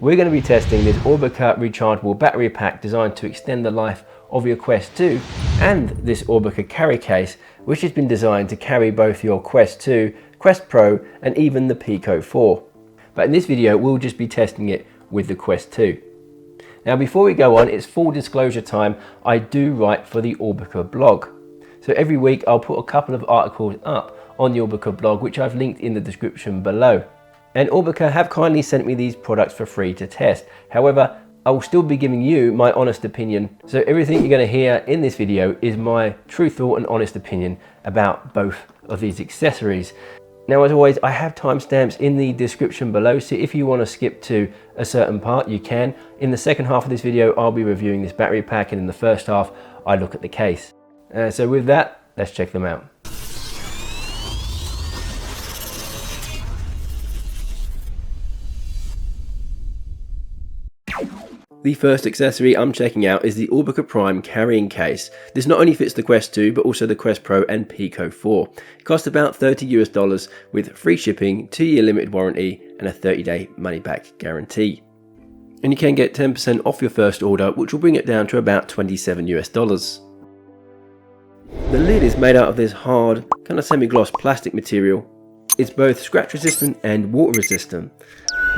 We're going to be testing this AUBIKA Rechargeable Battery Pack designed to extend the life of your Quest 2 and this AUBIKA carry case which has been designed to carry both your Quest 2, Quest Pro and even the Pico 4. But in this video we'll just be testing it with the Quest 2. Now before we go on, it's full disclosure time. I do write for the AUBIKA blog. So every week I'll put a couple of articles up on the AUBIKA blog which I've linked in the description below. And AUBIKA have kindly sent me these products for free to test. However, I will still be giving you my honest opinion. So everything you're going to hear in this video is my truthful and honest opinion about both of these accessories. Now as always, I have timestamps in the description below, so if you want to skip to a certain part, you can. In the second half of this video, I'll be reviewing this battery pack, and in the first half, I look at the case. So with that, let's check them out. The first accessory I'm checking out is the AUBIKA Prime carrying case. This not only fits the Quest 2 but also the Quest Pro and Pico 4. It costs about $30 with free shipping, 2-year limited warranty and a 30-day money back guarantee. And you can get 10% off your first order, which will bring it down to about $27. The lid is made out of this hard, kind of semi-gloss plastic material. It's both scratch resistant and water resistant.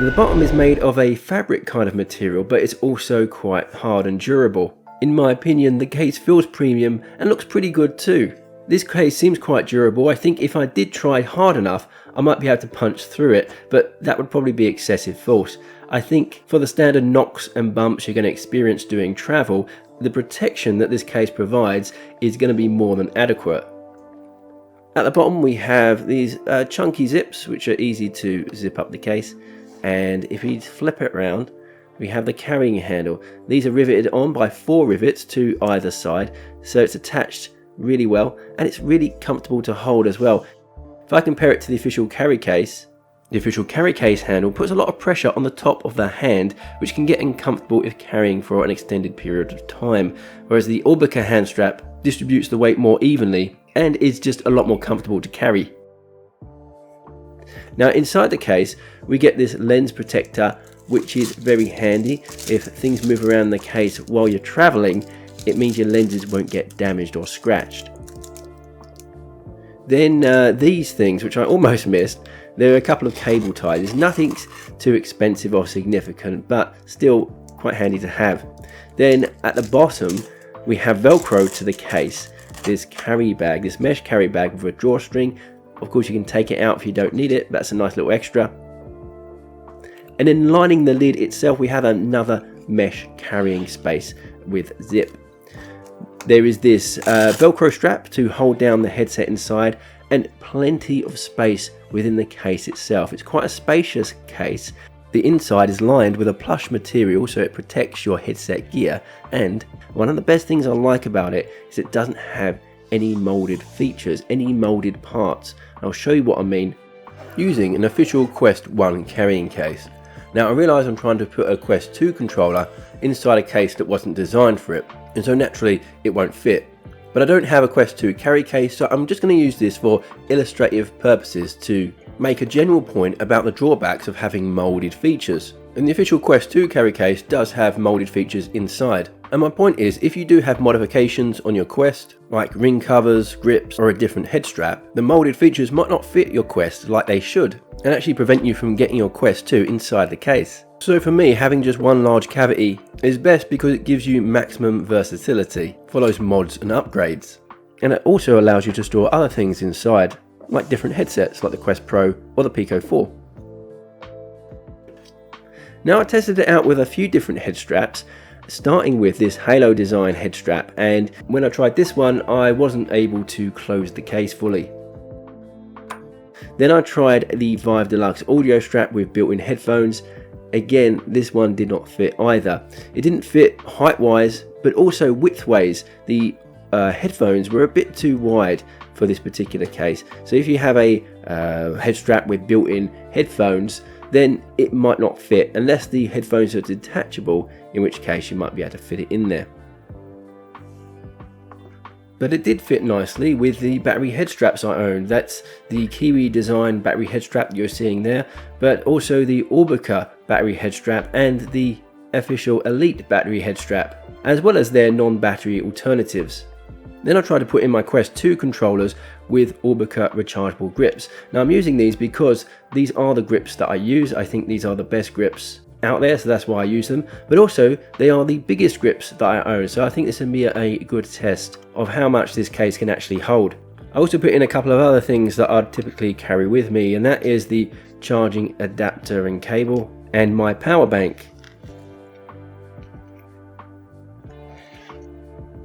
The bottom is made of a fabric kind of material, but it's also quite hard and durable. In my opinion, the case feels premium and looks pretty good too. This case seems quite durable. I think if I did try hard enough, I might be able to punch through it, but that would probably be excessive force. I think for the standard knocks and bumps you're going to experience doing travel, the protection that this case provides is going to be more than adequate. At the bottom we have these chunky zips which are easy to zip up the case. And if we flip it around, we have the carrying handle. These are riveted on by 4 rivets to either side, so it's attached really well and it's really comfortable to hold as well. If I compare it to the official carry case handle puts a lot of pressure on the top of the hand, which can get uncomfortable if carrying for an extended period of time, whereas the AUBIKA hand strap distributes the weight more evenly and is just a lot more comfortable to carry. Now inside the case we get this lens protector, which is very handy. If things move around the case while you're traveling, it means your lenses won't get damaged or scratched. Then these things, which I almost missed, there are a couple of cable ties. There's nothing too expensive or significant, but still quite handy to have. Then at the bottom we have Velcro to the case, this carry bag, this mesh carry bag with a drawstring. Of course you can take it out if you don't need it, that's a nice little extra. And then lining the lid itself we have another mesh carrying space with zip. There is this Velcro strap to hold down the headset inside and plenty of space within the case itself. It's quite a spacious case. The inside is lined with a plush material so it protects your headset gear, and one of the best things I like about it is it doesn't have any molded features, any molded parts. I'll show you what I mean using an official Quest 1 carrying case. Now I realise I'm trying to put a Quest 2 controller inside a case that wasn't designed for it, and so naturally it won't fit. But I don't have a Quest 2 carry case, so I'm just going to use this for illustrative purposes to make a general point about the drawbacks of having molded features. And the official Quest 2 carry case does have molded features inside. And my point is, if you do have modifications on your Quest, like ring covers, grips, or a different head strap, the molded features might not fit your Quest like they should, and actually prevent you from getting your Quest 2 inside the case. So for me, having just one large cavity is best because it gives you maximum versatility for those mods and upgrades. And it also allows you to store other things inside, like different headsets like the Quest Pro or the Pico 4. Now I tested it out with a few different head straps, starting with this Halo design head strap, and when I tried this one I wasn't able to close the case fully. Then I tried the Vive Deluxe audio strap with built-in headphones. Again, this one did not fit either. It didn't fit height-wise, but also width-wise. The headphones were a bit too wide for this particular case. So if you have a head strap with built-in headphones, then it might not fit unless the headphones are detachable, in which case you might be able to fit it in there. but it did fit nicely with the battery head straps I own. That's the Kiwi design battery head strap that you're seeing there, but also the AUBIKA battery head strap and the official Elite battery head strap, as well as their non-battery alternatives. Then I tried to put in my Quest 2 controllers with AUBIKA rechargeable grips. Now I'm using these because these are the grips that I use. I think these are the best grips out there, so that's why I use them, but also they are the biggest grips that I own, so I think this will be a good test of how much this case can actually hold. I also put in a couple of other things that I'd typically carry with me, and that is the charging adapter and cable and my power bank.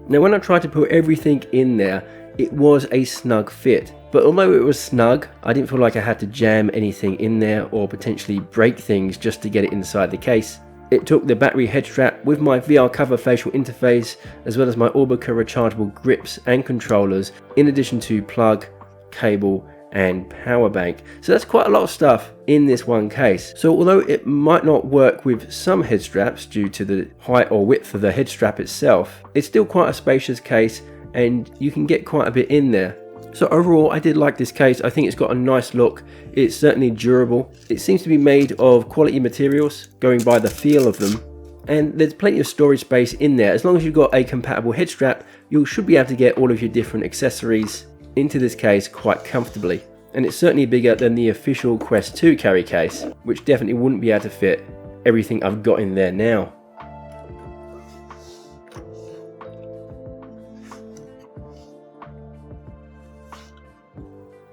Now when I tried to put everything in there, it was a snug fit. But although it was snug, I didn't feel like I had to jam anything in there or potentially break things just to get it inside the case. It took the battery head strap with my VR cover facial interface, as well as my AUBIKA rechargeable grips and controllers, in addition to plug, cable and power bank. So that's quite a lot of stuff in this one case. So although it might not work with some head straps due to the height or width of the head strap itself, it's still quite a spacious case and you can get quite a bit in there. So overall, I did like this case. I think it's got a nice look. It's certainly durable. It seems to be made of quality materials, going by the feel of them. And there's plenty of storage space in there. As long as you've got a compatible head strap, you should be able to get all of your different accessories into this case quite comfortably. And it's certainly bigger than the official Quest 2 carry case, which definitely wouldn't be able to fit everything I've got in there now.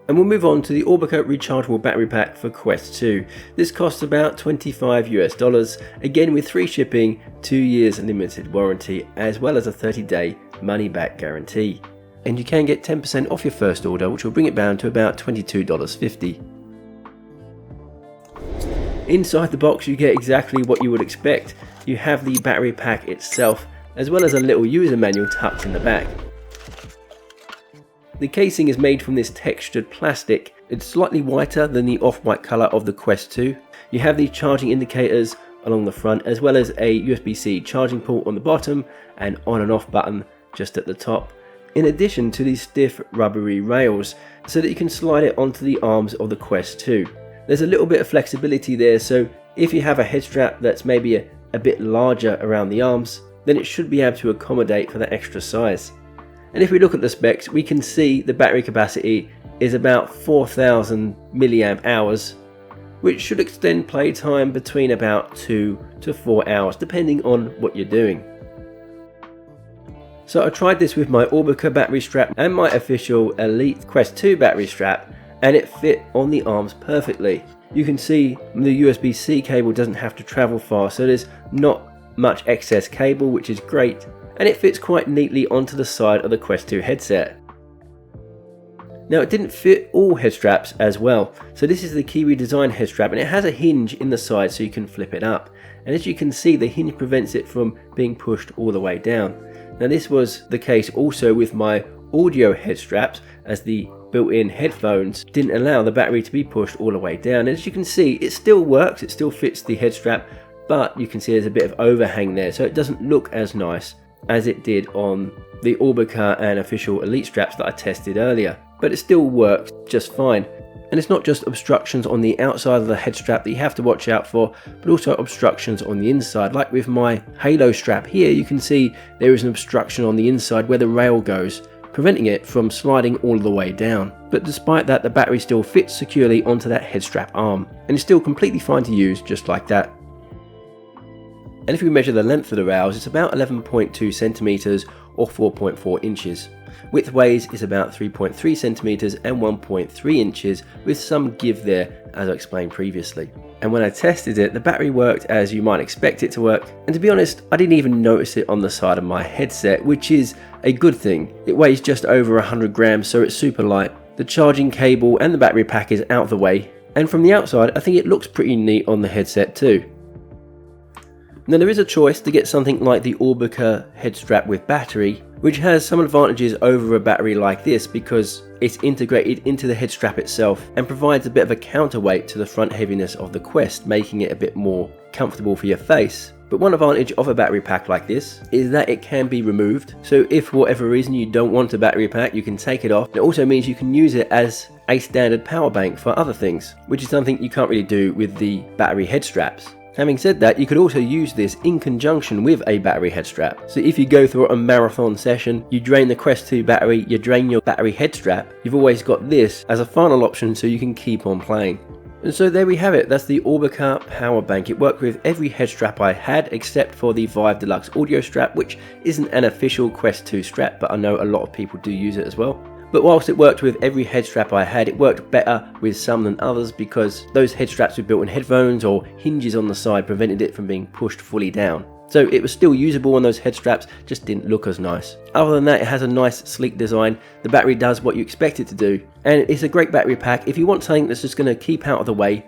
And we'll move on to the AUBIKA Rechargeable Battery Pack for Quest 2. This costs about $25 US, again with free shipping, 2 years limited warranty, as well as a 30-day money-back guarantee. And you can get 10% off your first order, which will bring it down to about $22.50. Inside the box you get exactly what you would expect. You have the battery pack itself, as well as a little user manual tucked in the back. The casing is made from this textured plastic. It's slightly whiter than the off-white colour of the Quest 2. You have these charging indicators along the front, as well as a USB-C charging port on the bottom and on and off button just at the top, in addition to these stiff rubbery rails so that you can slide it onto the arms of the Quest 2. There's a little bit of flexibility there, so if you have a head strap that's maybe a bit larger around the arms, then it should be able to accommodate for that extra size. And if we look at the specs, we can see the battery capacity is about 4,000 milliamp hours, which should extend playtime between about 2 to 4 hours, depending on what you're doing. So I tried this with my AUBIKA battery strap and my official Elite Quest 2 battery strap, and it fit on the arms perfectly. You can see the USB-C cable doesn't have to travel far, so there's not much excess cable, which is great. And it fits quite neatly onto the side of the Quest 2 headset. Now it didn't fit all head straps as well, so this is the Kiwi design head strap, and it has a hinge in the side so you can flip it up. And as you can see, the hinge prevents it from being pushed all the way down. Now this was the case also with my audio head straps, as the built-in headphones didn't allow the battery to be pushed all the way down. And as you can see, it still works, it still fits the head strap, but you can see there's a bit of overhang there, so it doesn't look as nice as it did on the AUBIKA and official Elite straps that I tested earlier, but it still works just fine. And it's not just obstructions on the outside of the head strap that you have to watch out for, but also obstructions on the inside. Like with my Halo strap here, you can see there is an obstruction on the inside where the rail goes, preventing it from sliding all the way down. But despite that, the battery still fits securely onto that head strap arm, and it's still completely fine to use just like that. And if we measure the length of the rails, it's about 11.2 centimeters or 4.4 inches. Widthways is about 3.3 centimeters and 1.3 inches, with some give there, as I explained previously. And when I tested it, the battery worked as you might expect it to work. And to be honest, I didn't even notice it on the side of my headset, which is a good thing. It weighs just over 100 grams, so it's super light. The charging cable and the battery pack is out of the way. And from the outside, I think it looks pretty neat on the headset too. Now there is a choice to get something like the AUBIKA head strap with battery, which has some advantages over a battery like this because it's integrated into the head strap itself and provides a bit of a counterweight to the front heaviness of the Quest, making it a bit more comfortable for your face. But one advantage of a battery pack like this is that it can be removed. So if for whatever reason you don't want a battery pack, you can take it off. It also means you can use it as a standard power bank for other things, which is something you can't really do with the battery head straps. Having said that, you could also use this in conjunction with a battery head strap. So if you go through a marathon session, you drain the Quest 2 battery, you drain your battery head strap, you've always got this as a final option so you can keep on playing. And so there we have it, that's the AUBIKA power bank. It worked with every head strap I had except for the Vive Deluxe audio strap, which isn't an official Quest 2 strap, but I know a lot of people do use it as well. But whilst it worked with every head strap I had, it worked better with some than others because those head straps with built-in headphones or hinges on the side prevented it from being pushed fully down. So it was still usable on those head straps, just didn't look as nice. Other than that, it has a nice sleek design, the battery does what you expect it to do, and it's a great battery pack if you want something that's just going to keep out of the way,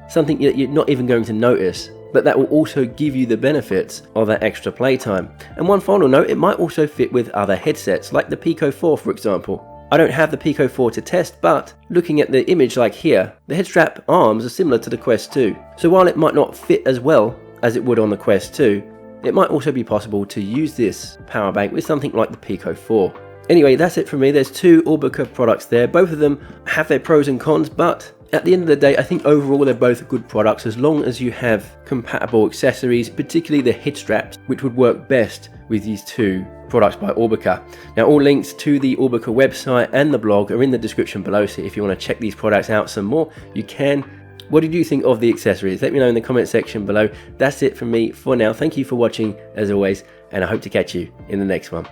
something that you're not even going to notice, but that will also give you the benefits of that extra playtime. And one final note, it might also fit with other headsets, like the Pico 4 for example. I don't have the Pico 4 to test, but looking at the image like here, the head strap arms are similar to the Quest 2. So while it might not fit as well as it would on the Quest 2, it might also be possible to use this power bank with something like the Pico 4. Anyway, that's it from me. There's two AUBIKA products there. Both of them have their pros and cons, but at the end of the day, I think overall they're both good products as long as you have compatible accessories, particularly the head straps, which would work best with these two products by AUBIKA. Now all links to the AUBIKA website and the blog are in the description below, so if you want to check these products out some more, you can. What did you think of the accessories? Let me know in the comment section below. That's it from me for now. Thank you for watching as always, and I hope to catch you in the next one.